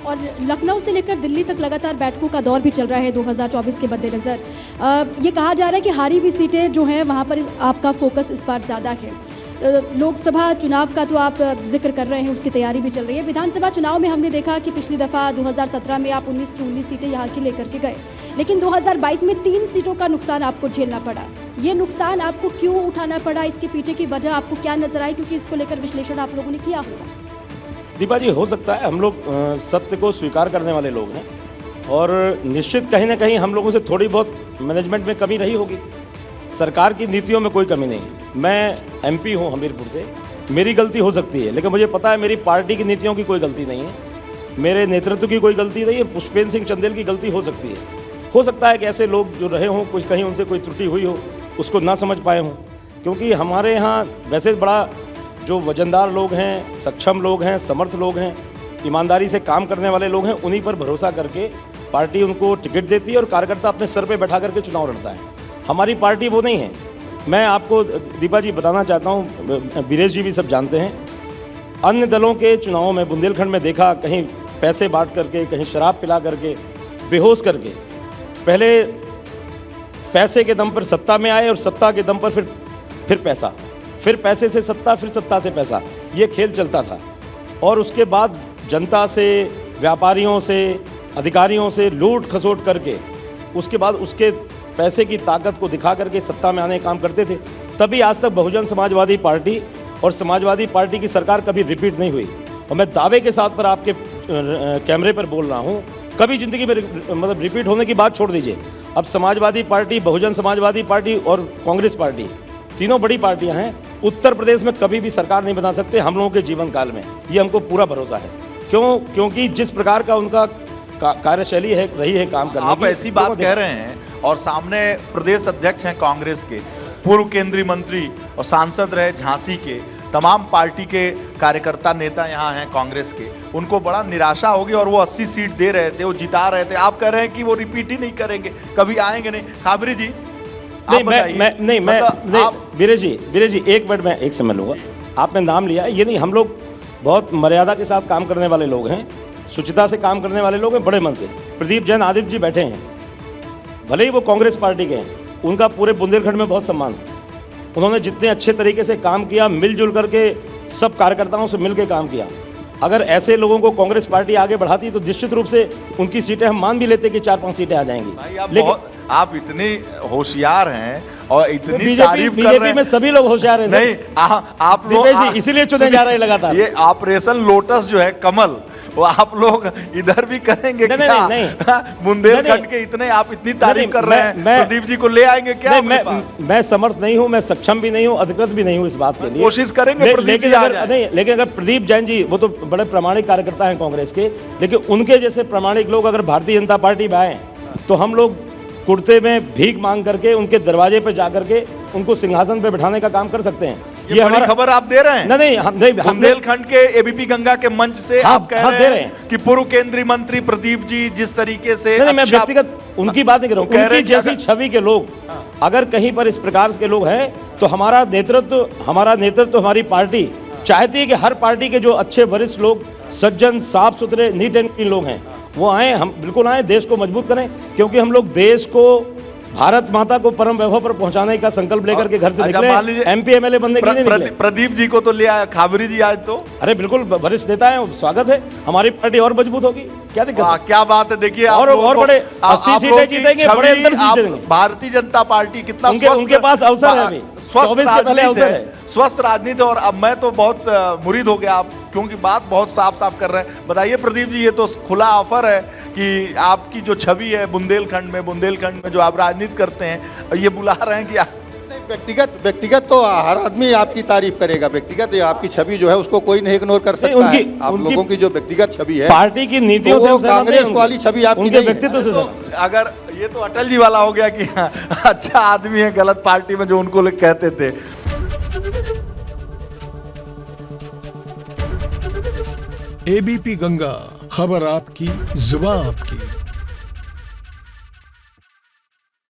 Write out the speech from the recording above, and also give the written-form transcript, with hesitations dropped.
और लखनऊ से लेकर दिल्ली तक लगातार बैठकों का दौर भी चल रहा है 2024 के मद्देनजर। ये कहा जा रहा है कि हारी हुई सीटें जो हैं वहां पर आपका फोकस इस बार ज़्यादा है। लोकसभा चुनाव का तो आप जिक्र कर रहे हैं, उसकी तैयारी भी चल रही है। विधानसभा चुनाव में हमने देखा कि पिछली दफ़ा 2017 में आप 19 की 19 सीटें यहाँ की लेकर के गए, लेकिन 2022 में 3 सीटों का नुकसान आपको झेलना पड़ा। ये नुकसान आपको क्यों उठाना पड़ा, इसके पीछे की वजह आपको क्या नजर आई, क्योंकि इसको लेकर विश्लेषण आप लोगों ने किया होगा। दीपा जी, हो सकता है हम लोग सत्य को स्वीकार करने वाले लोग हैं और निश्चित कहीं ना कहीं हम लोगों से थोड़ी बहुत मैनेजमेंट में कमी रही होगी। सरकार की नीतियों में कोई कमी नहीं। मैं एमपी हूं हमीरपुर से, मेरी गलती हो सकती है, लेकिन मुझे पता है मेरी पार्टी की नीतियों की कोई गलती नहीं है, मेरे नेतृत्व की कोई गलती नहीं है। पुष्पेंद्र सिंह चंदेल की गलती हो सकती है। हो सकता है कि ऐसे लोग जो रहे हों, कुछ कहीं उनसे कोई त्रुटि हुई हो, उसको ना समझ पाए हों। क्योंकि हमारे यहाँ वैसे बड़ा जो वजनदार लोग हैं, सक्षम लोग हैं, समर्थ लोग हैं, ईमानदारी से काम करने वाले लोग हैं, उन्हीं पर भरोसा करके पार्टी उनको टिकट देती है और कार्यकर्ता अपने सर पे बैठा करके चुनाव लड़ता है। हमारी पार्टी वो नहीं है। मैं आपको दीपा जी बताना चाहता हूँ, वीरेश जी भी सब जानते हैं, अन्य दलों के चुनावों में बुंदेलखंड में देखा, कहीं पैसे बांट करके, कहीं शराब पिला करके, बेहोश करके, पहले पैसे के दम पर सत्ता में आए और सत्ता के दम पर फिर पैसा, फिर पैसे से सत्ता, फिर सत्ता से पैसा, ये खेल चलता था। और उसके बाद जनता से, व्यापारियों से, अधिकारियों से लूट खसोट करके उसके बाद उसके पैसे की ताकत को दिखा करके सत्ता में आने का काम करते थे। तभी आज तक बहुजन समाजवादी पार्टी और समाजवादी पार्टी की सरकार कभी रिपीट नहीं हुई। और मैं दावे के साथ पर आपके कैमरे पर बोल रहा हूं, कभी जिंदगी में मतलब रिपीट होने की बात छोड़ दीजिए। अब समाजवादी पार्टी, बहुजन समाजवादी पार्टी और कांग्रेस पार्टी, तीनों बड़ी पार्टियां हैं, उत्तर प्रदेश में कभी भी सरकार नहीं बना सकते हम लोगों के जीवन काल में। ये हमको पूरा भरोसा है। क्योंकि जिस प्रकार का उनका कार्यशैली है, रही है काम करने की। आप ऐसी बात कह रहे हैं और सामने प्रदेश अध्यक्ष हैं कांग्रेस के, पूर्व केंद्रीय मंत्री और सांसद रहे झांसी के, तमाम पार्टी के कार्यकर्ता नेता यहाँ हैं कांग्रेस के, उनको बड़ा निराशा होगी और वो 80 सीट दे रहे थे, वो जिता रहे थे। आप कह रहे हैं कि वो रिपीट ही नहीं करेंगे, कभी आएंगे नहीं। खाबरी जी वीरेश जी एक मिनट में एक समय लूंगा। आपने नाम लिया, ये नहीं, हम लोग बहुत मर्यादा के साथ काम करने वाले लोग हैं, शुचिता से काम करने वाले लोग हैं, बड़े मन से। प्रदीप जैन आदित्य जी बैठे हैं, भले ही वो कांग्रेस पार्टी के हैं, उनका पूरे बुंदेलखंड में बहुत सम्मान है। उन्होंने जितने अच्छे तरीके से काम किया, मिलजुल करके सब कार्यकर्ताओं से मिलकर काम किया। अगर ऐसे लोगों को कांग्रेस पार्टी आगे बढ़ाती तो निश्चित रूप से उनकी सीटें हम मान भी लेते कि 4-5 सीटें आ जाएंगी। भाई लेकिन आप इतने होशियार हैं और इतनी बीजेपी में सभी लोग होशियार हैं। नहीं, आप लोग इसीलिए चुने जा रहे हैं लगातार। ये ऑपरेशन लोटस जो है, कमल, वो आप लोग इधर भी करेंगे क्या? नहीं। बुंदेलखंड के इतने आप इतनी तारीफ कर रहे हैं, प्रदीप जी को ले आएंगे क्या? मैं समर्थ नहीं हूं, मैं सक्षम भी नहीं हूं, अधिकृत भी नहीं हूं इस बात के लिए। कोशिश करेंगे लेकिन अगर प्रदीप जैन जी, वो तो बड़े प्रामाणिक कार्यकर्ता हैं कांग्रेस के, लेकिन उनके जैसे प्रामाणिक लोग अगर भारतीय जनता पार्टी में आए तो हम लोग कुर्ते में भीख मांग करके उनके दरवाजे पर जाकर के उनको सिंहासन पर बैठाने का काम कर सकते हैं। ये हमारी खबर आप दे रहे हैं? नहीं, बुंदेलखंड के एबीपी गंगा के मंच से आप कह रहे हैं कि पूर्व केंद्रीय मंत्री प्रदीप जी जिस तरीके से, मैं व्यक्तिगत उनकी बात नहीं कर रहा हूं, उनकी जैसी छवि के लोग अगर कहीं पर इस प्रकार के लोग हैं तो हमारा नेतृत्व हमारी पार्टी चाहती है कि हर पार्टी के जो अच्छे वरिष्ठ लोग, सज्जन, साफ सुथरे, नीट एंड क्लीन लोग हैं, वो आए, हम बिल्कुल आए, देश को मजबूत करें। क्योंकि हम लोग देश को, भारत माता को परम वैभव पर पहुंचाने का संकल्प लेकर के घर से निकले। एमपी एमएलए बनने के लिए नहीं निकले। प्रदीप जी को तो ले आया, खाबरी जी आज तो, अरे बिल्कुल वरिष्ठ नेता है, स्वागत है, हमारी पार्टी और मजबूत होगी। क्या दिक्कत? क्या बात है। देखिए और बड़े 80 सीटें जीतेंगे, बड़े अंतर से जीतेंगे। भारतीय जनता पार्टी कितना उनके पास अवसर है, अभी 24 से पहले अवसर है, स्वस्थ राजनीति। और अब मैं तो बहुत मुरीद हो गया आप, क्योंकि बात बहुत साफ साफ कर रहे हैं। बताइए प्रदीप जी, ये तो खुला ऑफर है कि आपकी जो छवि है बुंदेलखंड में जो आप राजनीति करते हैं, ये बुला रहे हैं कि व्यक्तिगत तो हर आदमी आपकी तारीफ करेगा। व्यक्तिगत आपकी छवि जो है उसको कोई नहीं इग्नोर कर सकता है। आप लोगों की जो व्यक्तिगत छवि है, पार्टी की नीतियों से, कांग्रेस वाली छवि आपकी व्यक्तित्व से। अगर ये तो अटल जी वाला हो गया कि अच्छा आदमी है गलत पार्टी में, जो उनको लोग कहते थे। एबीपी गंगा, खबर आपकी, जुबान आपकी।